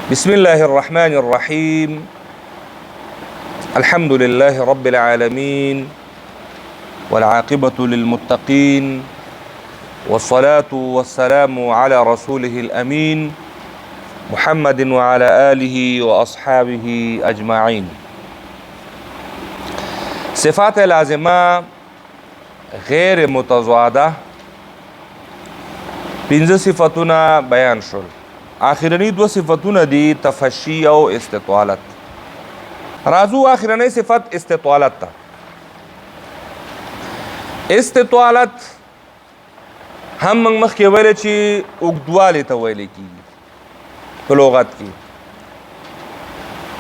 بسم الله الرحمن الرحيم. الحمد لله رب العالمين والعاقبة للمتقين والصلاة والسلام على رسوله الأمين محمد وعلى آله وأصحابه أجمعين. صفات لازمة غير متضادة پنځه صفاتونه بیان شول. آخرنی دو صفتونه دي تفشی او استطالت. راځو آخرنی صفت استطالت ته. استطالت هم موږ مخکې ویل چې اوږدوالی ته ویل کېږي په لغت کې.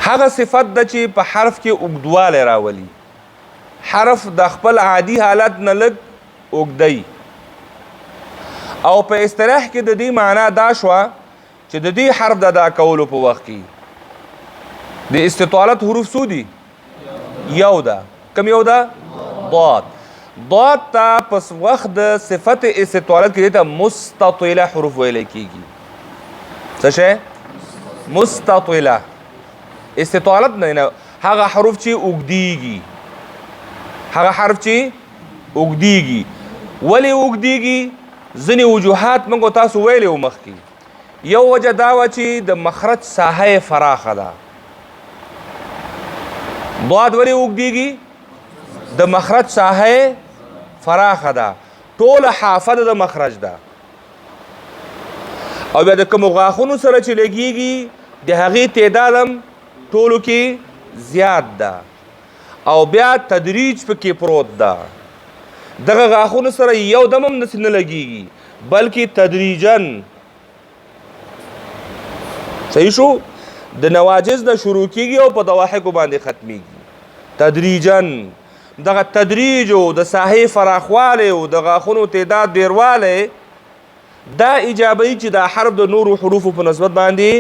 هغه صفت ده چې په حرف کې اوږدوالی راولي. حرف د خپل عادي حالت نه لږ اوږدی او په اصطلاح کې د دې معنا دا شوه چې د دې حرف د ادا کولو په وخت کې د استطالت حروف څو دي؟ یو ده. کوم یو ده؟ ضاد. ضاد ته په وخت د صفت استطالت کې ته مستطیله حروف ویل کېږي. څه شی؟ مستطیله. استطالت نه هغه حروف چې اوږدیږي. هغه حرف چې اوږدیږي. ولې اوږدیږي؟ ځینې وجوهات موږ تاسو ویلې وو مخکې. یو وجه دا وه چې د مخرج ساحه یې فراخه ده. ضاد ولې اوږدیږي؟ د مخرج ساحه یې فراخه ده. ټوله حافه د مخرج ده او بیا د کومو غاښونو سره چې لګیږي د هغې تعداد هم ټولو کې زیات ده او بیا تدریج پکې پروت ده. دغه غاښونو سره یو دم هم نسې نه لګیږي بلکې تدریجاً صحیح شو د نواجز نه شروع کیږي او په ضواحکو باندې ختمیږي. تدریجاً دغه تدریج او د ساحې فراخوالی او د غاښونو تعداد ډیروالی دا ایجابوي چې دا حرف د نورو حروفو په نسبت باندې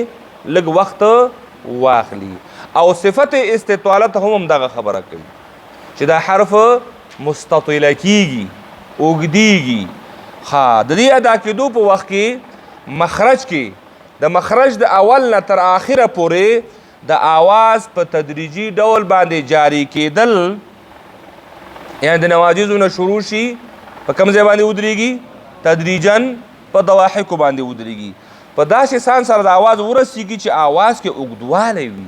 لږ وخت واخلي. او صفت استطالت هم دغه خبره کوي چې دا حرف مستطیله کیږي، اوږدیږي. د دې ادا کېدو په وخت کې مخرج کې د مخرج د اول نه تر آخره پورې د آواز په تدریجي ډول باندې جاری کېدل، یعنی د نواجزو نه شروع شي په کوم ځای باندې ودرېږي؟ تدریجاً په ضواحکو باندې ودرېږي. په داسې سان سره د آواز ورسېږي چې آواز کې اوږدوالی وي.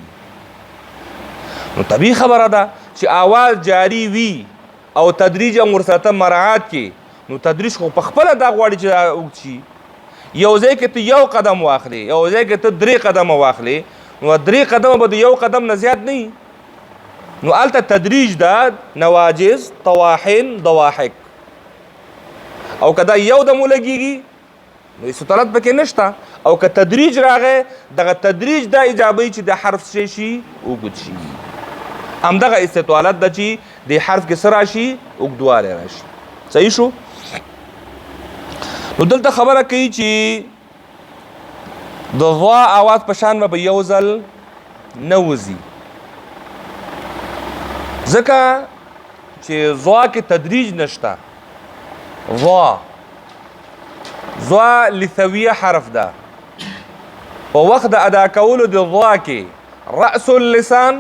نو طبیعي خبره ده چې آواز جاری وي او تدریج هم ورسره مراعات کې. نو تدریج خو په خپله دا غواړي چې اوږد شي. یو ځای کې ته یو قدم واخلې، یو ځای کې ته 3 قدمه واخلې، نو 3 قدمه به د یو قدم نه زیات نه وي. نو هلته تدریج ده، نواجز، طواحن، ضواحک. او که دا یو دم ولګېږي نو استطالت پکې نشته. او که تدریج راغی دغه تدریج دا ایجابوي چې د حرف څه شي؟ اوږد شي. همدغه استطالت ده چې د حرف کې څه راشي؟ اوږدوالی راشي. صحیح شو؟ نو دلته خبره کوي چې د ضا آواز په شان به یو ځل نه وځي ځکه چې ضا کې تدریج نشته. ضا لثویه حرف ده. په وخت د ادا کولو د ضا کې رأس اللسان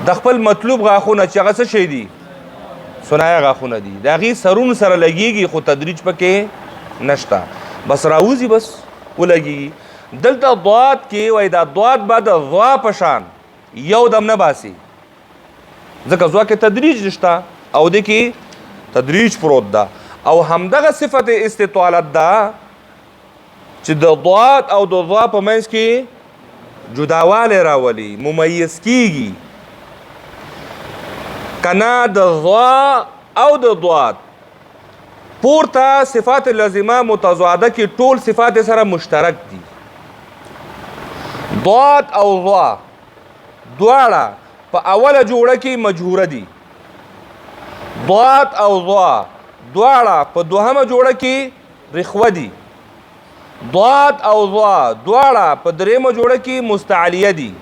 د خپل مطلوب غاښونه چې هغه څه شی دي؟ ثنایه غاښونه دي. د هغې سرونو سره لګېږي خو تدریج پکې نشته. بس راوځي، بس ولګېږي. دلته ضاد کې وایي دا ضاد به د ضا په شان یو دم نه باسي ځکه ضا کې تدریج نشته او دې کې تدریج پروت ده. او همدغه صفت استطالت ده چې د ضاد او د ضا په منځ کې جداوالی راولي، ممیز کیږي. کنا د ضا او د ضاد پورته صفات لازمه متضاده کې ټول صفات سره مشترک دي. ضاد او ضا دواړه په اوله جوړه کې مجهوره دي. ضاد او ضا دواړه په دوهمه جوړه کې رخوه دي. ضاد او ضا دواړه په دریمه جوړه کې مستعلیه دي.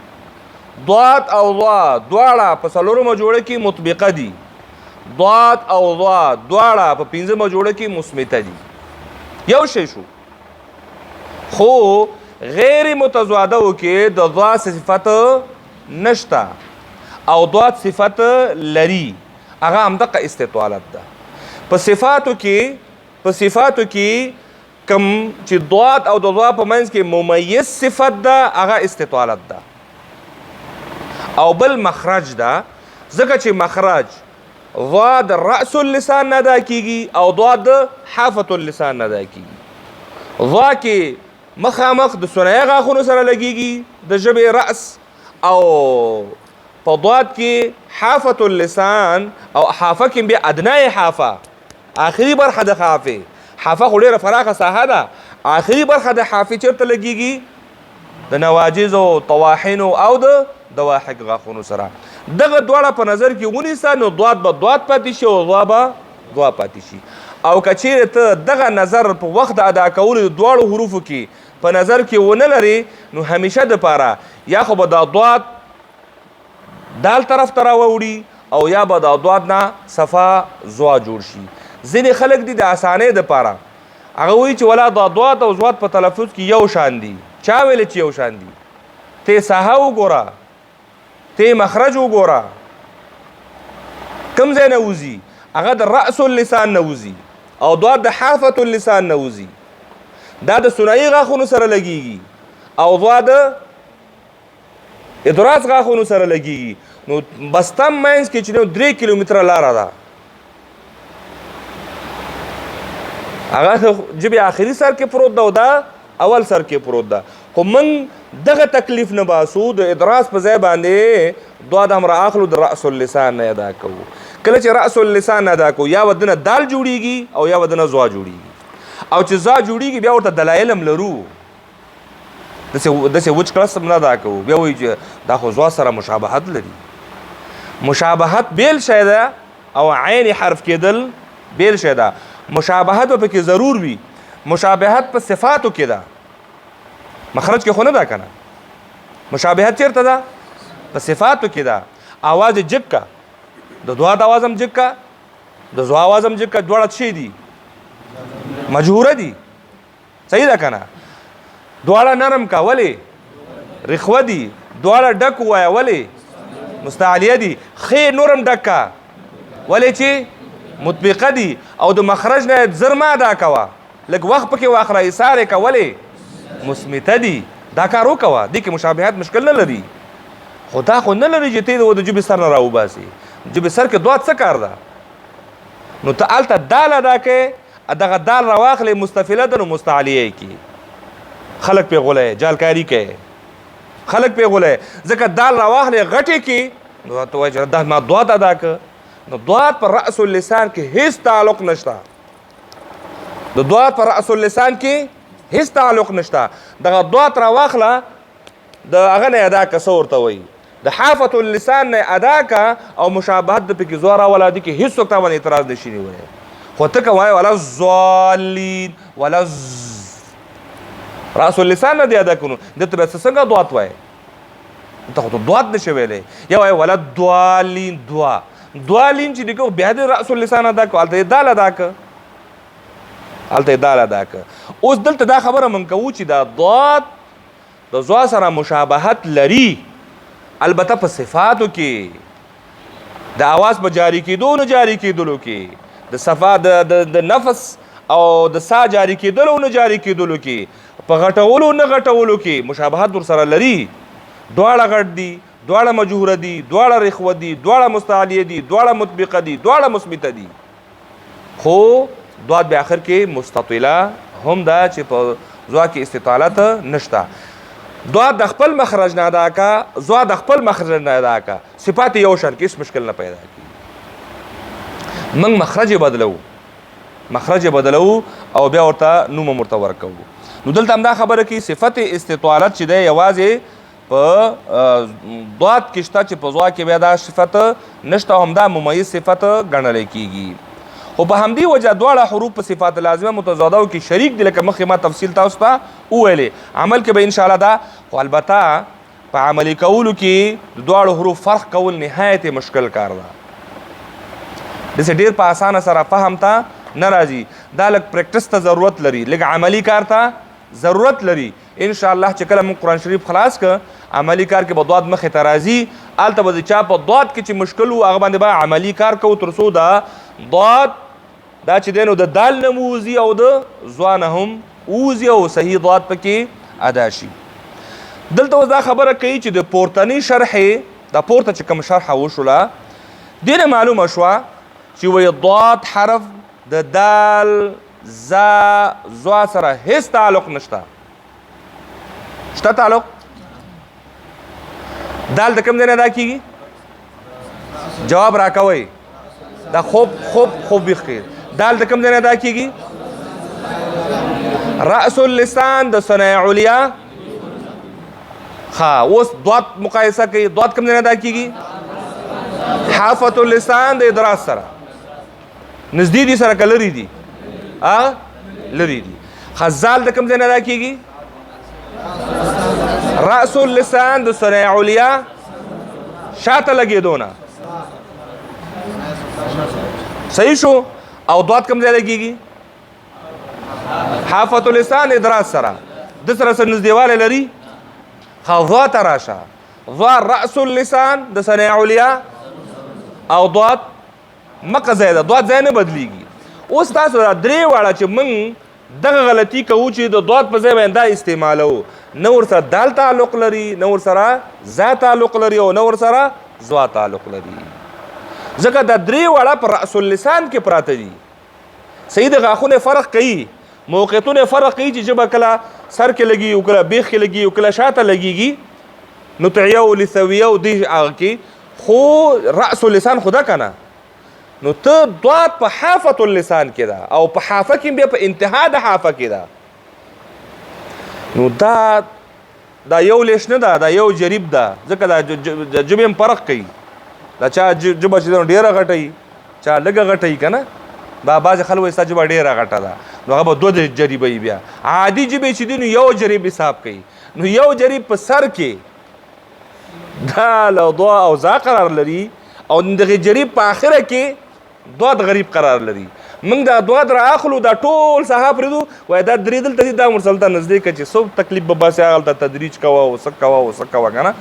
ضاد او ضا دواړه په څلورمه جوړه کې مطبقه دي. ضاد او ضا دواړه په پنځمه جوړه کې مثبته دي. یو شی شو. خو غیر متضاده کې د ضاد صفت نشتا او ضاد صفت لري هغه همدغه استطالت ده. په صفاتو کې کم چې ضاد او د ضاد په منځ کې ممیز صفت ده هغه استطالت ده. او بل مخرج ده ځکه چې مخرج ضاد رأس اللسان نه ادا کیږي او ضاد حافة اللسان نه ادا کیږي. ضا کې مخامخ د ثنایا غاښونو سره لګیږي د ژبې رأس او په ضاد کې حافة اللسان او حافه کې بیا ادنای حافه آخري برخه د حافه خو ډېره پراخه ساحه ده. آخري برخه د حافې چېرته لګېږي؟ د نواجزو طواحنو او د دواحق غاښونو سره. دغه دواړه په نظر کې ونیسه نو ضاد به ضاد پاتې شي او ضا به ضا پاتې شي. او که چیرې ته دغه نظر په وخت د ادا کولو د دواړو حروفو کې په نظر کې ونه لرې نو همیشه دپاره یا خو به دا ضاد دال طرف ته راوړي او یا به دا ضاد نه صفا ضا جوړ شي. ځینې خلک دي د اسانۍ دپاره هغه وایي چې ولا دا ضاد او ضاد په تلفظ کې یو شان دي. چا ویلې چې یو شان دي؟ ته ساحه وګوره، ته مخرج وګوره، کوم ځای نه وځي؟ هغه د رأس اللسان نه وځي او ضاد د حافة اللسان نه وځي. دا د ثنایي غاښونو سره لګېږي او ضاد ادراس غاښونو سره لګېږي. نو بسته منځ کې چې 3 کیلومتره لاره ده. هغه جبې آخري سر کې پروت ده او دا اول سر کې پروت ده. خو موږ دغه تکلیف نه باسو د ادراس په ځای باندې ضاد هم رااخلو د رأس اللسان نه ادا کوو. کله چې رأس اللسان نه ادا کوو یا ودنه دال جوړیږي او یا ودنه ضا جوړیږي. او چې ضا جوړیږي بیا ورته دلایل هم لرو. داسې وچ کړس هم نه ادا کوو. بیا وایي چې دا خو ضا سره مشابهت لري. مشابهت بیل شی ده او عین حرف کېدل بیل شی ده. مشابهت به پکې ضرور وي. مشابهت په صفاتو کې ده، مخرج کې خو نه ده که نه. مشابهت چېرته ده؟ په صفاتو کې ده. آواز جګ کا، د ضاد آواز هم جګ کا، د ضا آواز هم جګ کا. دواړه څه دي؟ مجهوره دي. صحیح ده که نه؟ دواړه نرم کا ولې؟ رخوه دي. دواړه ډک ووایه ولې؟ مستعلیه دي. ښې نورم ډک کا ولې چې مطبقه دي. او د مخرج نه زر ما ادا کوه، لږ وخت پکې واخله، ایسار یې کولې مثبته دي. دا کار وکوه. دې کې مشابهت مشکل نه لري. خو دا خو نه لري چې ته د جبې سر نه راوباسي. جبې سر کې ضاد څه کار ده؟ نو ته هلته دال ادا کوې، دغه دال راواخلې مستفله ده نو مستعلیه یې کړي. خلک پې غولی جالکاري کوي، خلک پې غولی. ځکه دال راواخلې غټې کې نو ته وایي چې دا ما ضاد ادا که. نو ضاد پر رأس اللسان کې هیڅ تعلق نشته. د ضاد پر رأس اللسان کې هیڅ تعلق نشته. دغه ضاد راواخله د هغه نه ادا که څه ورته وایي د حافة اللسان نه ادا که او مشابهت د پکې ضا راوله. دې کې هېڅوک تا باندې اعتراض نشي نیولی. خو ته که وایې ولا الضالین ولا رأس اللسان نه دې ادا کړو دلته بیا څنګه ضاد وایې؟ ته خو ضاد نشي ویلی. یا وایې ولا الضالین دوالین چې دیکھو بیا د رأس اللسان ادا کو. هلته یې دال ادا که، هلته یې دال ادا که. اوس دلته دا خبره من کوو چې دا ضاد د ضا سره مشابهت لري، البته په صفاتو کې د اواز په جاری کېدو نه جاری کېدلو کې، د صفا د نفس او د سا جاری کېدلو نه جاری کېدلو کې، په غټولو نه غټولو کې مشابهت ورسره لري. دواړه غټ دي، دواړه مجهوره دي، دواړه رخوه دي، دواړه مستعلیه دي، دواړه مطبقه دي، دواړه مثبته دي. خو ضاد به آخر کې مستطیله هم ده چې په ضا کې استطالت نشته. ضاد د خپل مخرج نه ادا کا، ضا د خپل مخرج نه ادا کا. صفات یو شان کې هیڅ مشکل نه پیدا کېږي. موږ مخرج بدلو او بیا ورته نوم هم ورته ورکوو. نو دلته همدا خبره کې صفت استطالت چې دی یوازې په ضاد کې شته چې په ضا کې بیا دا صفت نشته، همدا ممیز صفت ګڼلی کېږي. خو په همدې وجه دواړه حروف په صفات لازمه متضادو کې شریک دي، لکه مخکې ما تفصیل تاسو ته وویلې. عمل کې به انشاءالله دا، خو البته په عملي کولو کې د دواړو حروف فرق کول نهایت مشکل کار ده. داسې ډېر په اسانه سره فهم ته نه راځي. دا لږ پریکټس ته ضرورت لري، لږ عملي کار ته ضرورت لري. ان شاء الله چې کله موږ قرآن شریف خلاص ک عملی کار کې به ضاد مخې ته راځي هلته به د چا په ضاد کې چې مشکل و هغه باندې به عملی کار کوو تر څو دا ضاد دا چې دی نو د دال نه ووځي او د ضا نه هم ووځي او صحیح ضاد پکې ادا شي. دلته اوس دا خبره کوي چې د پورتني شرحې دا پورته چې کوم شرحه وشوله دې نه معلومه شوه چې وایي ضاد حرف د دال زا ضا سره هیڅ تعلق نشته. شته تعلق؟ دال د کوم ځای نه ادا کېږي؟ جواب راکوئ. دا خوب بیخ کې دال د کوم ځای نه ادا کېږي؟ رأس اللسان د ثناء علیا. ها اوس ضاد مقایسه کوي. ضاد کوم ځای نه ادا کېږي؟ حافة اللسان د ادراس سره. نزدې دي سره که لرې دي؟ لرې دي. زال د کوم ځای نه ادا کېږي؟ رأس اللسان د ثناء علیا شاته لګېدو نه. صحیح شو؟ او ضاد کوم ځای لګېږي؟ حافة اللسان ادراس سره. د سره سره نږدېوالی لري؟ ضا ته راشه. ضا رأس اللسان د ثناء علیا او ضاد مکه ځای ده. ضاد ځای نه بدلیږي. اوس تاسو دا درې واړه چې موږ دغه غلطي کوو چې د ضاد په ځای باندې دا استعمالوو نه ورسره دال تعلق لري نه ورسره زا تعلق لري او نه ورسره ضا تعلق لري. ځکه دا درې واړه په رأس اللسان کې پراته دي. صحیح د غاښونه فرق کوي موقعیتونه فرق کوي چې ژبه کله سر کې لګي او کله بیخ کې لګي او کله شاته لګیږي نطعیه او لثویه او دې هغه کې خو رأس اللسان خو ده که نه نو ته ضاد په حافة اللسان کې ده او په حافه کې بیا په انتها د حافه کې ده. نو دا یو لیش نه ده دا یو جریب ده ځکه دا ژبې هم فرق کوي. دا چا ژبه چې ډېره غټوي چا لږه غټوي که نه بعضې خلک وایي ستا ژبه ډېره غټه ده نو هغه به دوه جریبه وي. بیا عادي ژبې چې دي نو یو جریب حساب کوي. نو یو جریب په سر کې دال او ضا او زا قرار لري او دغه جریب په آخره کې ضاد غریب قرار لري. موږ دا ضاد را اخلو دا ټول ساحه پرېږدو وایي دا درېدل ته دي دا مرسل ته نږدې که چې څه تکلیف به باسي هغلته تدریج کوه او څه کوه او څه کوه که نه.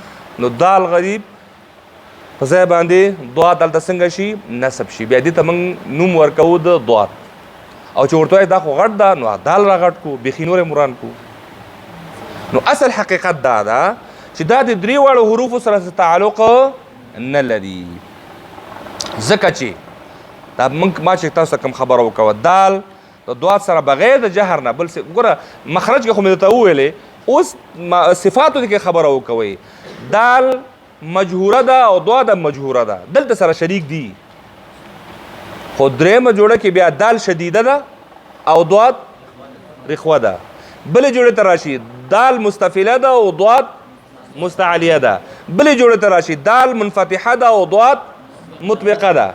نو دال غریب په ځای باندې ضاد هلته څنګه شي نصب شي. بیا دې ته موږ نوم ورکوو د ضاد او چې ورته وایي دا خو غټ ده نو دال را غټ کو بیخي نور یې مران کو. نو اصل حقیقت دا ده چې دا د درې واړو حروفو سره تعلق نه لري. ځکه چې دا ما چې تاسو ته کوم خبره وکوه دال د ضاد سره بغیر د جهر نه بل ګوره مخرج کې خو مې درته وویلې اوس صفاتو کې خبره وکوئ. دال مجهوره ده او ضاد مجهوره ده دلته سره شریک دي خو درېیمه جوړه کې بیا دال شدیده ده او ضاد رخوه ده. بلې جوړې ته راشي دال مستفله ده او ضاد مستعلیه ده. بلې جوړې ته راشي دال منفتحه ده او ضاد مطبقه ده.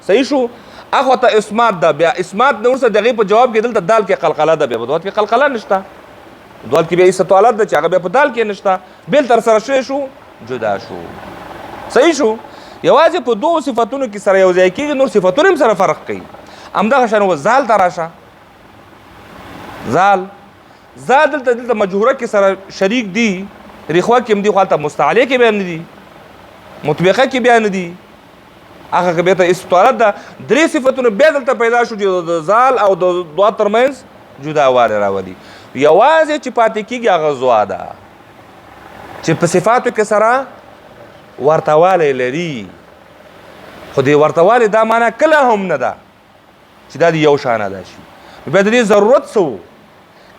صحیح شو؟ اخو ته اسمات ده بیا اسمات نه ورسره د هغې په جواب کې دلته دال کې قلقله ده بیا په ضاد کې قلقله نشته. ضاد کې بیا استطالت ده چې هغه بیا په دال کې نشته. بیل تر سره شوی شو جدا شو. صحیح شو؟ یوازې په دوو صفتونو کې سره یو ځای کېږي نور صفتونه هم سره فرق کوي. همدغه شان و زال ته راشه. زال دلته مجهوره کې سره شریک دي رخوه کې هم دي خو هلته مستعلیه کې بیا نه دي مطبقه کې بیا نه دي هغه کې بیا ته استطالت ده. درې صفتونه بیا دلته پیدا شو چې د زال او د ضاد ترمنځ جداوالی راولي. یوازې چې پاتې کېږي هغه ضا ده چې په صفاتو کې سره ورتوالی لري خو دې ورتوالی دا معنا کله هم نه ده چې دا د یو شان ادا شي. بیا د دې ضرورت څه و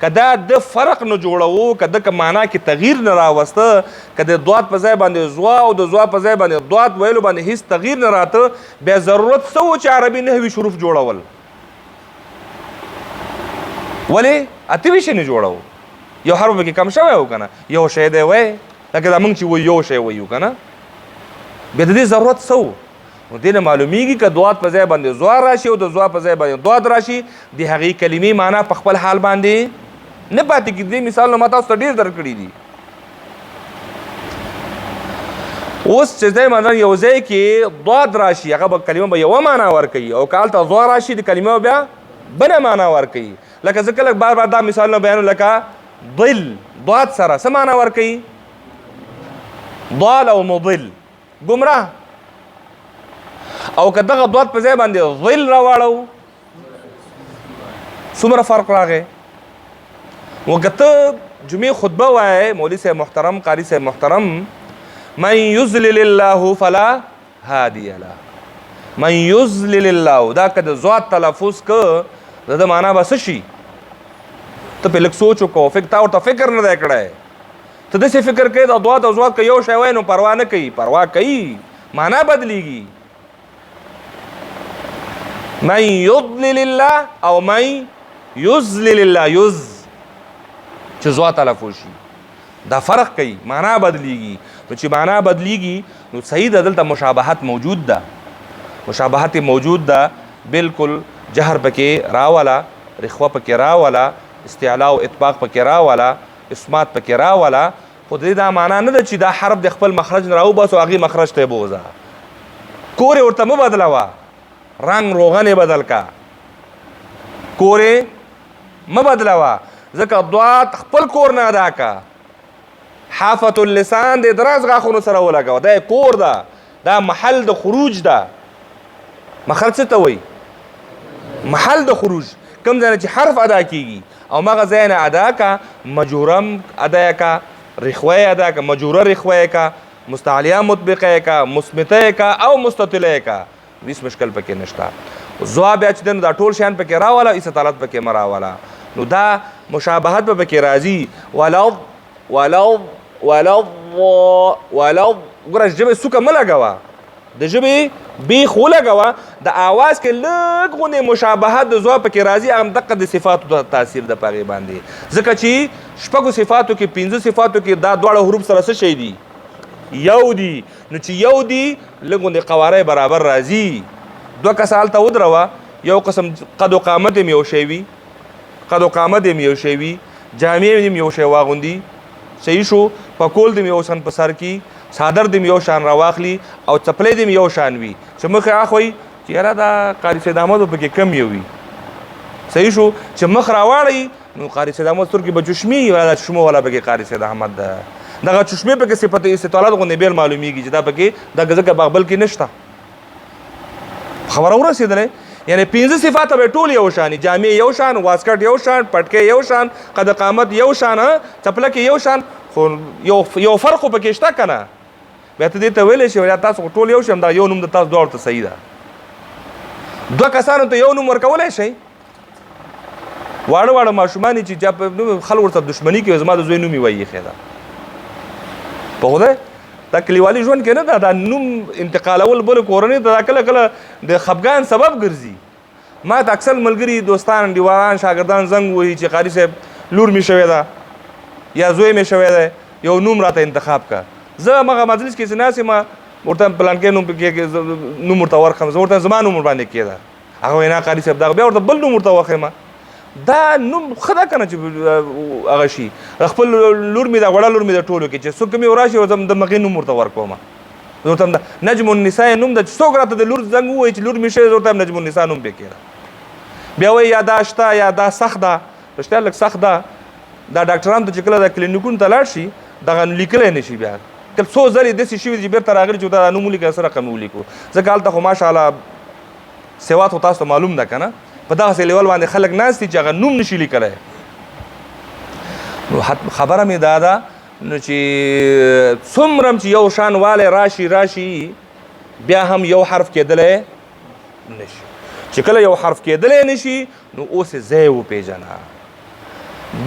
که دا د فرق نه جوړوو که د که معنا کې تغییر نه راوسته که د ضاد په ځای باندې ضا او د ضا په ځای باندې ضاد ویلو باندې هیڅ تغییر نه راته بیا ضرورت څه و چې عربي نحوي شروف جوړول. ولې اته ویشې نه جوړو یو حرف پکې کم شوی و که نه یو شی دی وی لکه دا موږ چې وایو یو شی وایو که نه بیا د دې ضرورت څه و. نو دې نه معلومیږي که ضاد په ځای باندې ضا راشي او د ضا په ځای باندې ضاد راشي د هغې کلمې معنا په خپل حال باندې نه پاتې کېږي. دې مثالونه ما تاسو ته ډېر درکړي دي. اوس چې ځای مثلا یو ځای کې ضاد راشي هغه به کلمه به یوه معنا ورکوي او که هلته ضا راشي د کلمه بیا بله معنا ورکوي. لکه زه کله بار بار دا مثالونه بیانوم لکه ضل ضاد سره څه معنا ورکوي ضال او مضل ګمراه او که دغه ضاد په ځای باندې ظل راواړو څومره فرق راغی وکه ته جمعې خطبه وایې مولوي صاحب محترم قاري صاحب محترم من یضلل الله فلا هادی له من یضلل الله دا که د ضاد تلفظ که د ده معنا به څه شي ته پې لږ سوچ وکړو تا ورته فکر نه دی کړی ته داسې فکر کوې د ضاد او ضاد که یو شی وایي نو پروا نه کوي پروا کوي معنا بدلیږي من یضلل الله او من یضلل الله یز چې ضاد تلفظ شي دا فرق کوي معنا بدلیږي نو چې معنا بدلیږي نو صحیح ده دلته مشابهت موجود ده مشابهت موجود ده بالکل جهر پکې راولا رخوه پکې راولا استعلاء او اطباق پکې راولا اسمات پکې راولا خو دې دا معنا نه ده چې دا حرف د خپل مخرج نه راوباسو هغې مخرج ته یې بوځه کورې ورته مه بدلوه رنګ روغنې بدل کا کورې مه بدلوه ځکه ضاد خپل کور نه ادا کا حافة اللسان د دراز غاښونو سره ولګوه دا کور ده دا محل د خروج ده مخرج څه ته وایي محل د خروج کوم ځای چې حرف ادا کیږي او مغه ځای نه ادا کا مجورم ادا کا رخوه ادا کا مجوره رخوه کا مستعلیه مطبقه کا مسمته کا او مستطیله کا هیڅ مشکل پکې نشته زوا بیا چې دا ټول شیان پکې راوله استطالت پکې مراوله نو دا مشابهت به پکې راځي ولو ګوره ژبې څوکه مه لګوه د ژبې بیخ ولګوه د آواز کې لږ غونې مشابهت د زوا پکې راځي هم دقه د صفاتو د تاثیر د په هغې باندې ځکه چې شپږو صفاتو کې پنځه صفاتو کې دا دواړه حروف سره څه شی دي یو دي نو چې یو دي لږ غونې قواره برابر راځي دوه کسه هلته ودروه یو قسم قد و قامت هم یو شی وي قد و قامت هم یو شی وي جامې هم یو شی واغوندي صحیح شو پکول دې یو شان په سر کې صادر دې یو شان راواخلي او چپلې دې یو شان وي چې مخ اخوي چې یاره دا قاری سید احمد پکې کم یو وي صحیح شو چې مخ راواړي نو قاری سید احمد تر کې به چشمي ولا چشمو ولا پکې قاری سید احمد ده دغه چشمې پکې صفت استطالت غو نه بیل معلومیږي چې دا پکې د غزه بغبل کې نشته خبر اورسیدلې یعنی پنځه صفات به ټول یو شان جامع یو شان واسکټ یو شان پټکې یو شان قد قامت یو شان چپلکه یو شان خو یو فرق پکې شته کنه بیا ته دې ته ویلې شي تاسو ټول یو شان دا یو نوم د تاسو دوه ته صحیح ده دوه کسانو ته یو نوم ورکولای شي واړه واړه ماشومان چې خلک ورته دښمني کوي زما د زوی نوم یې وایي خیدا په خوده دا کلیوالي ژوند کې نه دا نوم انتقالول بل کورنۍ ته کله کله د خفګان سبب ګرځي ما ته اکثر ملګري دوستان دیواران شاګردان زنګ وایي چې قاری صاحب لور مې شوې ده یا زوی مې شوی دی یو نوم راته انتخاب کا زه مغه مجلس کې ناسې ما ورته پلان کې نوم ورته ورکړم زه ورته زما نوم باندې کېده هغه وینا قاری صاحب دغه بیا ورته بل نوم ورته وښیم دا نوم ښه ده که نه چې هغه شي خپل لور مې ده وړه لور مې ده ټولو کې چې څوک مې وراشي ورته د مغې نوم ورته ورکوم زه ورته نجم النساء نوم ده چې څوک راته د لور زنګ ووایي چې لور مې شوی زه ورته نجم النساء نوم پې کېده بیا وایي یا دا شته یا دا سخت ده رښتیا لږ سخت ده دا ډاکټرانو ته چې کله د کلینیکونو ته لاړ شي دغه لیکلی نه شي بیا کله څو ځلې داسې شوي چې بېرته راغلي چې دا نوم ولیکه څه رقم ولیکو ځکه هلته خو ماشاءالله سواد خو تاسو ته معلوم ده که نه په دغسې لیول باندې خلک ناست دي چې هغه نوم نشي لیکلی نو خبره مې دا ده نو چې څومره چې یو شان والی راشي بیا هم یو حرف کېدلی نشي چې کله یو حرف کېدلی نشي نو اوس یې ځای وپېژنه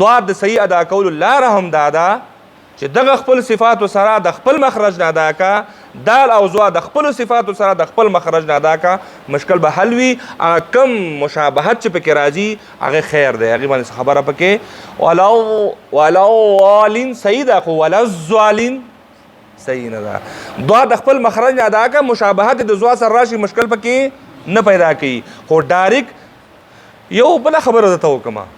ضاد د صحیح ادا کولو لاره هم دا ده چې دغه خپل صفاتو سره د خپل مخرج نه ادا کا دال او زوا د خپل صفاتو سره د خپل مخرج نه ادا کا مشکل به حل وي کم مشابهت چې پکې راځي هغه خیر دی هغې باندې خبره پکې ولو والین صحیح ده خو ولا الظالین صحیح نه ده دعا د خپل مخرج نه ادا کا مشابهت د زوا سره راشي مشکل پکې نه پیدا کوي خو ډایرک یو بله خبره درته وکړمه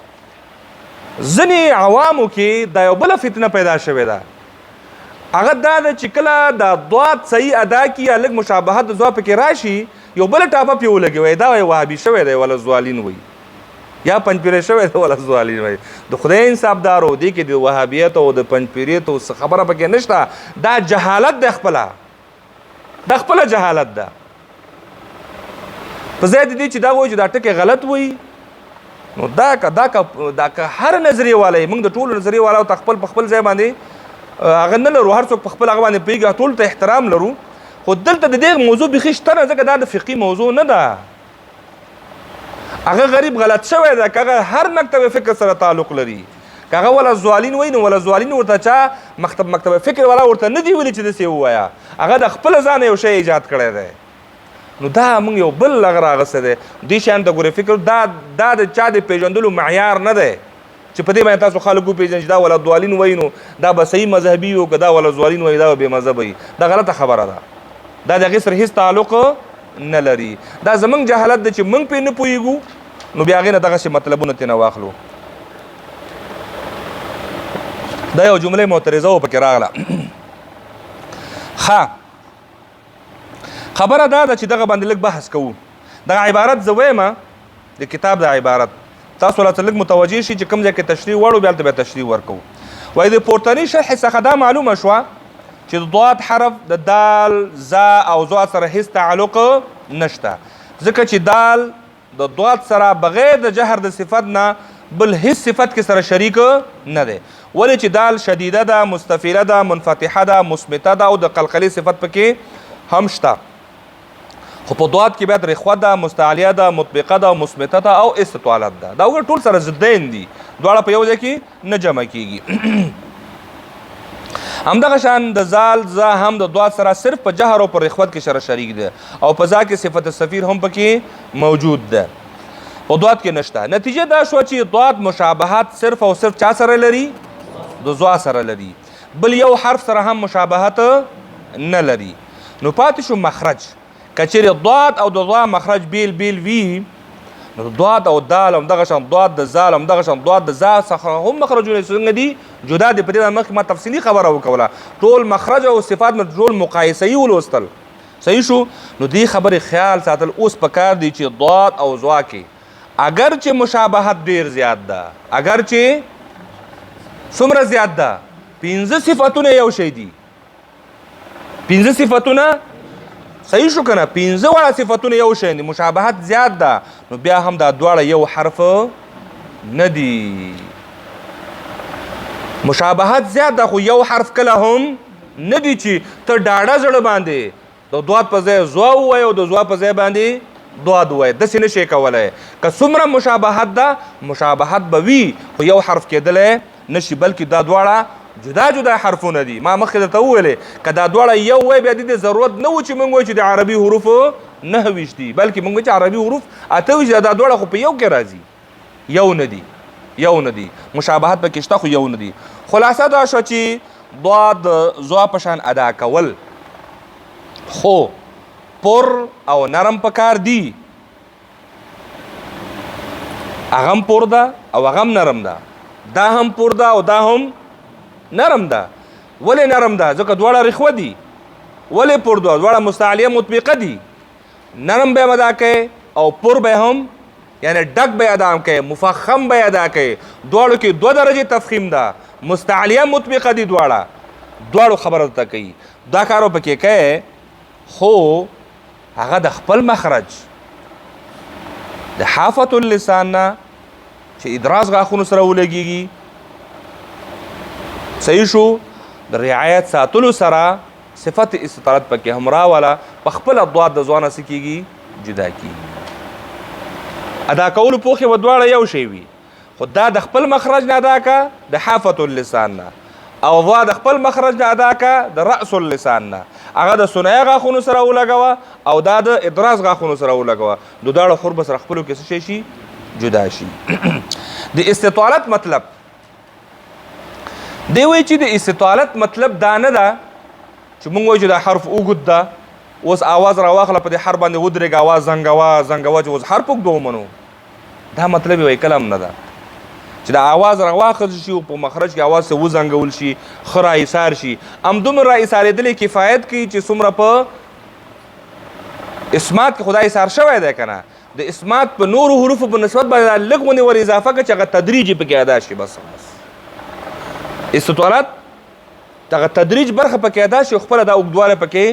ځینې عوامو کې دا یو بله فتنه پیدا شوې ده هغه دا ده چې کله دا ضاد صحیح ادا کړي یا لږ مشابهت د ضاد پکې راشي یو بله ټاپه پې ولګي وایي دا وایي وهابي شوی دی ولا ظالین وایي یا پنځپیری شوی دی ولا زوالین وایي د خدای انصاف دار او دې کې د وهابیت او د پنځپیریت او څه خبره پکې نشته. دا جهالت د خپله جهالت ده. په ځای د دې چې دا وایي چې دا ټکي غلط وایي نو دا که هر نظریه والا موږ د ټولو نظریه والاو ته خپل په خپل ځای باندې هغه نه لرو، هر څوک په خپل هغه باندې پوهېږي، ټولو ته احترام لرو. خو دلته د دې موضوع بیخي شته نه، ځکه دا د فقهي موضوع نه ده. هغه غریب غلط شوی ده که هغه هر مکتب فکر سره تعلق لري، که هغه ولا زوالین وایي نو ولا زوالین ورته چا مکتب فکر والا ورته نه دي ویلي چې داسې ووایه، هغه د خپله ځانه یو شی ایجاد کړی دی. نو دا موږ یو بل هغه راغستی دی. دې شیانو ته ګورې فکر دا د چا د پېژندلو معیار نه دی چې په دې باندې تاسو خلک وپېژنئ چې دا ولا دوالین وایي نو دا به صحیح مذهبي وي، که دا ولا زوالین وایي دا به بې مذهبه وي. دا غلطه خبره ده، دا د هغې سره هېڅ تعلق نه لري. دا زموږ جهالت دی چې موږ پرې نه پوهېږو نو بیا هغې نه دغسې مطلبونه ترې نه واخلو. دا یو جمله معترضه و پکې راغله. ښه خبره دا ده چې دغه باندې لږ بحث کوو. دغه عبارت زه ویمه د کتاب د عبارت تاسو راته لږ متوجه شي چې کوم ځای کې تشریح وړو بیا هلته بیا تشریح ورکوو. وایي د پورتني شرح څخه دا معلومه شوه چې د ضاد حرف د دال زا او ضاد سره هیڅ تعلق نشته، ځکه چې دال د ضاد سره بغیر د جهر د صفت نه بل هیڅ صفت کې سره شریک نه دی. ولې چې دال شدیده ده، مستفیله ده، منفتحه ده، مثبته ده او د قلقلې صفت پکې هم شته. خو په ضاد کې باید رخوه ده، مستعلیه ده، مطبقه ده، مثبته ده او استطالت ده. دا وګوره ټول سره ضدین دي، دواړه په یو ځای کې نه جمع کیږي. همدغه شان د زال زا هم د ضاد سره صرف په جهر او په رخوت کې سره شریک ده او په ذا کې صفت السفیر هم پکې موجود ده، په ضاد کې نشته. نتیجه دا شوه چې ضاد مشابهت صرف او صرف چا سره لري؟ د ضا سره لري، بل یو حرف سره هم مشابهت نه لري. نو پاتې شو مخرج. که چیرې ضاد او د ضا مخرج بیل بیل وي نو ضاد او دال همدغه شان ضاد د زال همدغه شان ضاد د زا څخه هم مخرجونه څنګه دي جدا دي. په دې مخکې ما تفصیلي خبره وکوله، ټول مخرج او صفات مې ټول مقایسهیي ولوستل، صحیح شو. نو دې خبرې خیال ساتل اوس پکار دی چې ضاد او ضا کې اگر چې مشابهت ډیر زیات ده، اگر چې څومره زیات ده، 15 صفتونه یو شی دي، 15 صفتونه صحیح شو که نه، 15 واړه صفتونه یو شی دي، مشابهت زیات ده، نو بیا هم دا دواړه یو حرف نه دي. مشابهت زیات ده خو یو حرف کله هم نه دي چې ته ډاډه زړه باندې د ضاد په ځای زوا ووایې او د زوا په ځای باندې ضاد ووایې، داسې نه شي کولی. که څومره مشابهت ده، مشابهت به وي خو یو حرف کېدلی نشي، بلکې دا دواړه جدا جدا حرفونه دي. ما مخکې درته وویلې که دا دواړه یو وای بیا دې ضرورت نه و چې موږ وایو چې د عربي حروف 9 دي، بلکې موږ وایو چې عربي حروف 8 دا دواړه خو په یو کې راځي، یو نه دي، مشابهت پکې شته خو یو نه دي. خلاصه دا شوه چې ضاد زوا په شان ادا کول خو پر او نرم پکار دي. هغه هم پر ده او هغه هم نرم ده، دا هم پر ده او دا هم نرم ده. ولې نرم ده؟ ځکه دواړه رخوه دي. ولې پر ده؟ دواړه مستعلیه مطبقه دي. نرم به ادا کوي او پر به هم یعنی ډک به ادا کوي، مفخم به ادا کوي. دواړو کې 2 درجې تفخیم ده، مستعلیه مطبقه دي، دواړو خبره ته کوي. دا کارو پکې کوي خو هغه د خپل مخرج د حافة اللسان نه چې ادراز غاښونو سره ولګېږي، صحیح شو، د رعایت ساتلو سره صفت استطالت پکې هم راوله، په خپله ضاد د ځوانه څه کېږي جدا کېږي. ادا کولو پوښې به دواړه یو شی وي، خو دا د خپل مخرج نه ادا که د حافة اللسان نه، او ضا د خپل مخرج نه ادا که د رأس اللسان نه. هغه د ثنایه غاښونو سره ولګوه او دا د ادراز غاښونو سره ولګوه، د دواړو خور به سره خپلو کې څه شي جدا شي. د استطالت مطلب دی وایي چې د استطالت مطلب دا نه ده چې موږ وایو چې دا حرف اوږد ده، اوس آواز راواخله په دې حرف باندې ودرېږه، آواز زنګوه چې اوس حرف اوږد ومنو. دا مطلب یې وایي کله هم نه ده چې دا آواز راواخل شي او په مخرج کې آواز څه وزنګول شي، ښه راایسار شي. همدومره راایسارېدلې کفایت کوي چې څومره په اسمات کې خدای ایسار شوی دی که نه. د اسمات په نورو حروفو په نسبت باندې لږ غونې ور اضافه کړه چې هغه تدریجي پکې ادا شي. بس استطالات دغه تدریج برخه پکې ادا شي، خپله دا اوږدوالی پکې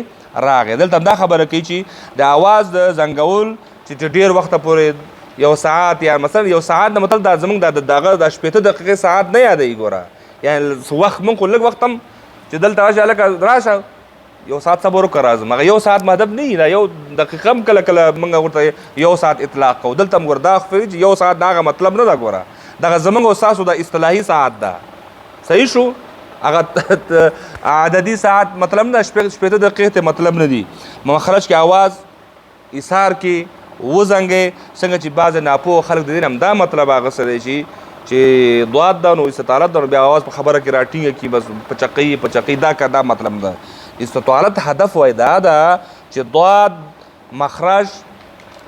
راغی. دلته دا خبره کوي چې د آواز د زنګول چې ډېر وخته پورې یو ساعت یا مثلا یو ساعت د مطلب دا زموږ دغه د 15 دقیقې ساعت نه یادوي. ګوره یعنی وخت موږ خو لږ وخت هم چې دلته راشه هلکه راشه یو ساعت صبر وکړه راځم، هغه یو ساعت مهدب نه وي، دا یو دقیقه هم کله کله موږ ورته یو ساعت اطلاق کوو. دلته هم ګوره دا چې یو ساعت د هغه مطلب نه ده. ګوره دغه زموږ او ستاسو د اصطلاحي ساعت ده، صحیح شو؟ هغه عددي ساعت مطلب نه، 15 دقیقې ته مطلب نه دي. مخرج کې آواز ایثار کې وزنګې څنګه چې بعضې ناپوه خلک د دې هم دا مطلب اخیستی شي چې ضاد ده نو استطالت ده نو بیا آواز په خبره کې راټینګه کي، بس په چقي دا که دا مطلب ده. استطالت هدف وای دا ده چې ضاد مخرج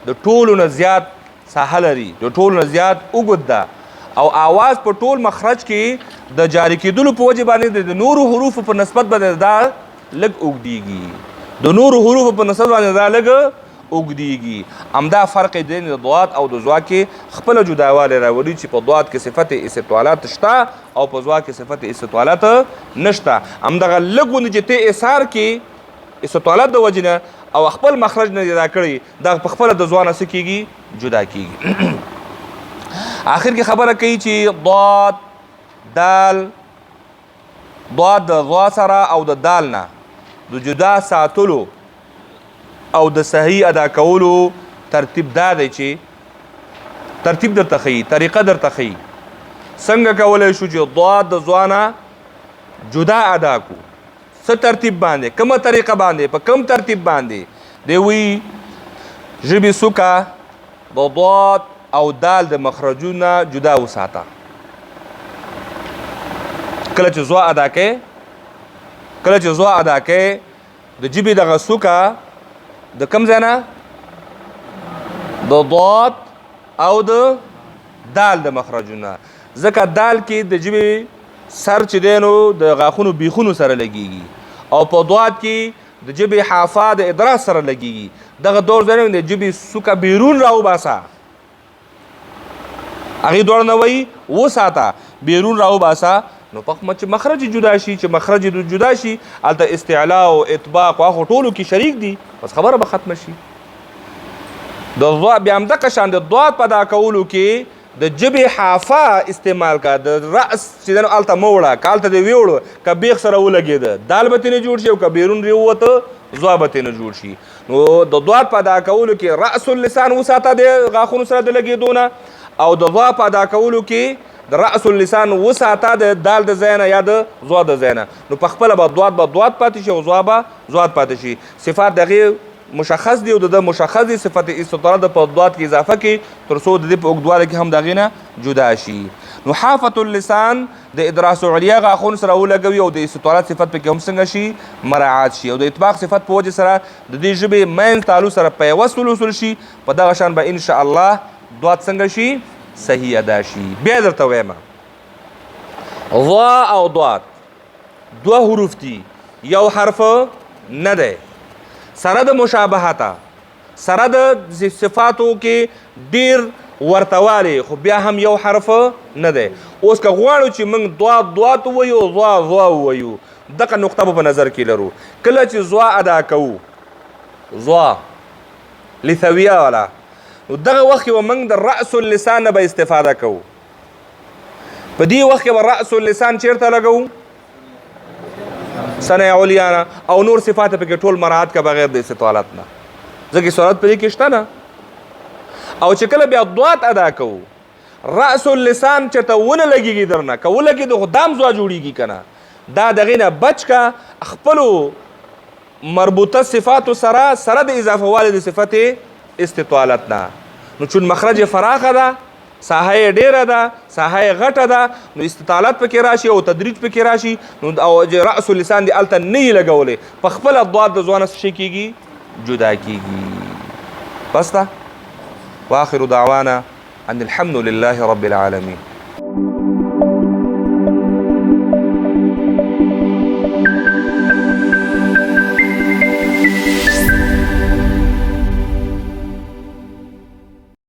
د ټولو نه زیات ساحه لري، د ټولو نه زیات اوږد ده، او آواز په ټول مخرج کې د جاری کېدلو په وجې باندې د نورو حروفو په نسبت باندې دا لږ اوږدېږي، د نورو حروفو په نسبت باندې دا لږ اوږدېږي. همدا فرق دی د ضاد او د ضا کې خپله جداوالی راولي چې په ضاد کې صفت استطالات شته او په ضا کې صفت استطالات نشته. همدغه لږ غوندې چې ته اثار کې استطالات د وجې نه او خپل مخرج نه جدا کړي دا په خپله د ضا نه څه کېږي؟ جدا کېږي. آخر کې خبره کوي چې ضاد دال ضاد د ضا سره او د دال نه د جدا ساتلو او د صحیح ادا کولو ترتیب دا دی چې ترتیب درته ښیي، طریقه درته ښیي څنګه کولی شو چې ضاد د ضا نه جدا ادا کو، څه ترتیب باندې، کومه طریقه باندې، په کوم ترتیب باندې. دی وی ژبې څوکه د ضاد او دال د مخرجونه جدا وساته. کله چې ضا ادا کوې کله چې ضا ادا کوې د ژبې دغه څوکه د کوم ځای نه؟ د ضاد او د دال د مخرجونه. ځکه دال کې د ژبې سر چې دی نو د غاښونو بیخونو سره لګېږي او په ضاد کې د ژبې حافه د ادراس سره لګېږي. دغه دوړ ځای د ژبې څوکه بیرون راوباسه، هغې دواړه نه وایي وساته، بیرون راوباسه. نو چې مخرج جدا شي، چې مخرج جدا شي هلته استعلا او اطباق او هغو ټولو کې شریک دي، بس خبره به ختمه شي. د ضا بیا همدغه شان د ضاد په ادا کولو کې د ژبې حافه استعمال کا، د رأس چې دی نو هلته مه وړه، که هلته دې ویوړو که بیخ سره ولګېده دال به ترې جوړ شي او که بیرون ووته ضا به ترې نه جوړ شي. نو د ضاد په ادا کولو کې رأس اللسان وساته د غاښونو سره د لګېدو نه، او د ضا په ادا کولو کې د رأس اللسان وساته د دال د ځای نه یا د ضا د ځای نه. نو په خپله به ضاد پاتې شي او ضا به ضاد پاتې شي. صفات د هغې مشخص دي او د مشخص دي صفت استطالت په ضاد کې اضافه کړي تر څو د دې په اوږدوالی کې هم د هغې نه جدا شي. نو حافة اللسان د ادراس علیا غاښونو سره ولګوي او د استطالت صفت پکې هم څنګه شي؟ مراعات شي. او د اطباق صفت په وجې سره د دې ژبې منځ تالو سره پیوست وصول شي. په دغه شان به انشاءالله ضاد څنګه شي؟ صحیح ادا شي. بیا درته ویمه ضا او ضاد دوه حروف دي، یو حرف نه دی، سره د مشابهته سره د صفاتو کې ډیر ورتوالی، خو بیا هم یو حرف نه دی. اوس که غواړو چې موږ ضاد ووایو ضا ووایو، دغه نقطه په نظر کې لرو. کله چې ضا ادا کوو ضا لثویه والا، نو دغه وخت کې به موږ د رأس اللسان نه به استفاده کوو. په دې وخت کې به رأس اللسان چیرته لګوو؟ ثنای علیا نه، او نور صفات پکې ټول مراعات که بغیر د استطالت نه، ځکه استطالت په دې کې شته نه. او چې کله بیا ضاد ادا کوو رأس اللسان چېرته ونه لګېږي درنه، که ولګېده خو دا هم ضا جوړېږي که نه. دا د هغې نه بچ که خپلو مربوطه صفاتو سره د اضافه والي د صفت استطالت نه. نو چون مخرج فراخه ده، ساحه ډیره ده، ساحه غټه ده، نو استطالت پکې راشي او تدریج پکې راشي. نو او رأس اللسان دی هلته نه یې لګولی، په خپله ضاد د ضا نه څه کېږي؟ جدا کېږي. بس ده. واخر دعوانا ان الحمد لله رب العالمين.